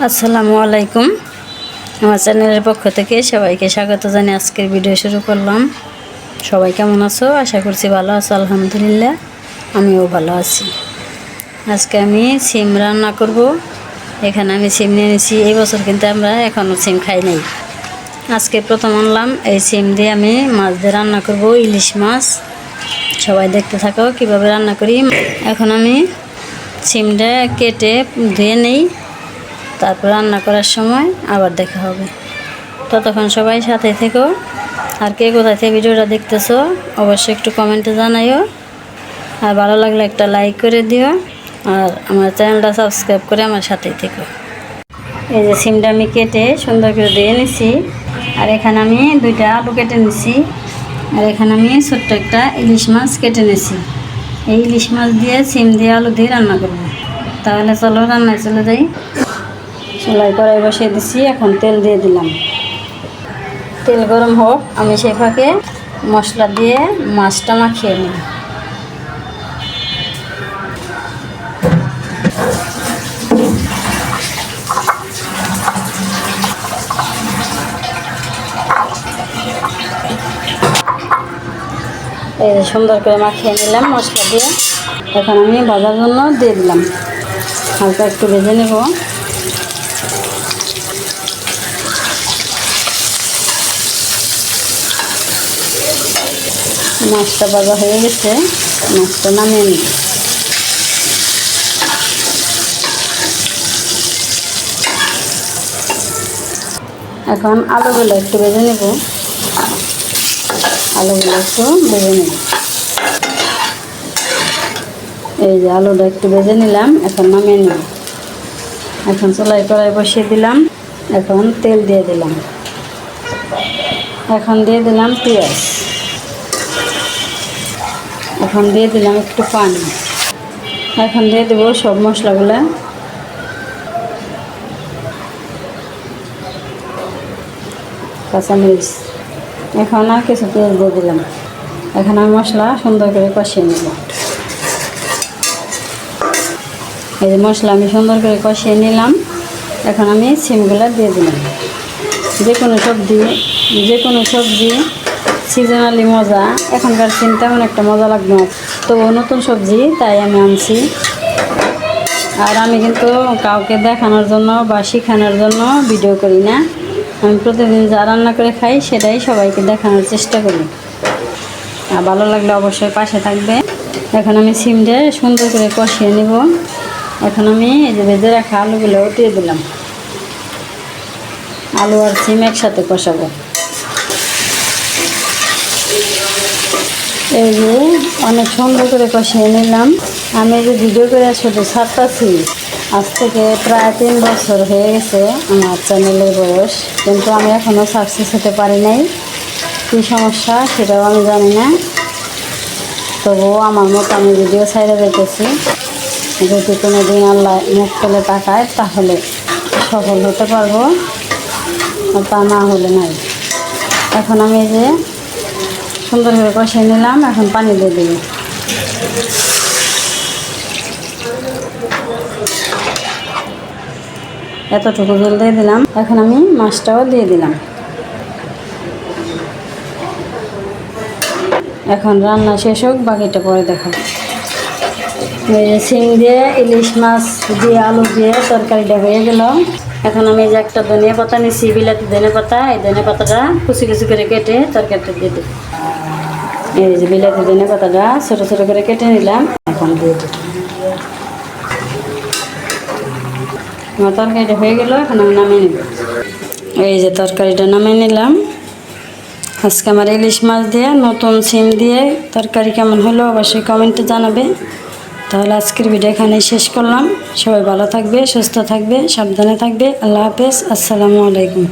আসসালামু আলাইকুম। আমার চ্যানেলের পক্ষ থেকে সবাইকে স্বাগত জানিয়ে আজকের ভিডিও শুরু করলাম। সবাই কেমন আছো? আশা করছি ভালো আছো। আলহামদুলিল্লাহ আমিও ভালো আছি। আজকে আমি সিম রান্না করব। এখানে আমি সিম নিয়ে নিয়েছি। এই বছর কিন্তু আমরা এখনও সিম খাই নাই। আজকে প্রথম আনলাম। এই সিম দিয়ে আমি মাছ দিয়ে রান্না করব, ইলিশ মাছ। সবাই দেখতে থাকো কীভাবে রান্না করি। এখন আমি সিমটা কেটে ধুয়ে নেই, তারপর রান্না করার সময় আবার দেখা হবে। ততক্ষণ সবাই সাথে থেকো। আর কে কোথায় থেকে ভিডিওটা দেখতেছো অবশ্যই একটু কমেন্টে জানাইও। আর ভালো লাগলে একটা লাইক করে দিও, আর আমার চ্যানেলটা সাবস্ক্রাইব করে আমার সাথেই থেকো। এই যে সিমটা আমি কেটে সুন্দর করে দিয়ে নিছি। আর এখানে আমি 2টা আলু কেটে নিছি। আর এখানে আমি ছোট্ট একটা ইলিশ মাছ কেটে নিছি। এই ইলিশ মাছ দিয়ে সিম দিয়ে আলু দিয়ে রান্না করব। তাহলে চলো রান্নায় চলে যাই। চুলায় কড়াই বসিয়ে দিছি। এখন তেল দিয়ে দিলাম। তেল গরম হোক, আমি সেই ফাঁকে মশলা দিয়ে মাছটা মাখিয়ে নিই। এই সুন্দর করে মাখিয়ে নিলাম মশলা দিয়ে। এখন আমি ভাজার জন্য দিয়ে দিলাম। হালকা একটু ভেজে নেব। মাছটা ভাজা হয়ে গেছে, মাছটা নামিয়ে নিই। এখন আলুগুলো একটু ভেজে নেব। আলুগুলো একটু ভেজে নেব। এই যে আলুটা একটু ভেজে নিলাম, এখন নামিয়ে নেব। এখন চুলায় কড়াই বসিয়ে দিলাম। এখন তেল দিয়ে দিলাম। এখন দিয়ে দিলাম পেঁয়াজ। এখন দিয়ে দিলাম একটু পানি। এখন দিয়ে দেবো সব মশলাগুলো। কাঁচামরিচ। এখন আর কিছু পেঁয়াজ দিয়ে দিলাম। এখন আমি মশলা সুন্দর করে কষিয়ে নেব। এই যে মশলা আমি সুন্দর করে কষিয়ে নিলাম। এখন আমি সিমগুলো দিয়ে দিলাম। যে কোনো সবজি সিজনালি মজা। এখনকার সিম তেমন একটা মজা লাগবে না, তবুও নতুন সবজি তাই আমি আনছি। আর আমি কিন্তু কাউকে দেখানোর জন্য বা শেখানোর জন্য ভিডিও করি না। আমি প্রতিদিন যা রান্না করে খাই সেটাই সবাইকে দেখানোর চেষ্টা করি। আর ভালো লাগলে অবশ্যই পাশে থাকবে। এখন আমি সিমটা সুন্দর করে কষিয়ে নেব। এখন আমি এই যে ভেজে রাখা আলুগুলো উঠিয়ে দিলাম। আলু আর সিম একসাথে কষাবো। এই যে অনেক সুন্দর করে কষিয়ে নিলাম। আমি যে ভিডিও করে শুধু ছাড়তাছি, আজ থেকে প্রায় 3 বছর হয়ে গেছে আমার চ্যানেলের বয়স, কিন্তু আমি এখনও সাকসেস হতে পারি নাই। কী সমস্যা সেটাও আমি জানি না, তবুও আমার মতো আমি ভিডিও ছাইড়ে যেতেছি। যদি কোনো দিন আল্লাহ মুখ তুলে তাকায় তাহলে সফল হতে পারবো, আর তা না হলে নাই। এখন আমি এই যে সুন্দর করে কষিয়ে নিলাম। এখন পানি দিয়ে দেব। এতটুকু জল দিয়ে দিলাম। এখন আমি মাছটাও দিয়ে দিলাম। এখন রান্না শেষ হোক, বাকিটা পরে দেখাবো। এই যে সিম দিয়ে ইলিশ মাছ দিয়ে আলু দিয়ে তরকারিটা হয়ে গেল। এখন আমি যে একটা ধনিয়া পাতা নিচ্ছি, বিলাতি ধনিয়া পাতা। এই ধনিয়া পাতাটা কুচি কুচি করে কেটে তরকারিটা দিয়ে দিই। এই যে বিলাতি ধনিয়া পাতাটা ছোটো ছোটো করে কেটে নিলাম। এখন দিয়ে দিই। আমার তরকারিটা হয়ে গেল। এখন আমি নামিয়ে নিব। এই যে তরকারিটা নামিয়ে নিলাম। আজকে আমার ইলিশ মাছ দিয়ে নতুন সিম দিয়ে তরকারি কেমন হলো অবশ্যই কমেন্টে জানাবে। তাহলে আজকের ভিডিও এখানেই শেষ করলাম। সবাই ভালো থাকবে, সুস্থ থাকবে, সাবধানে থাকবে। আল্লাহ হাফেজ। আসসালামু আলাইকুম।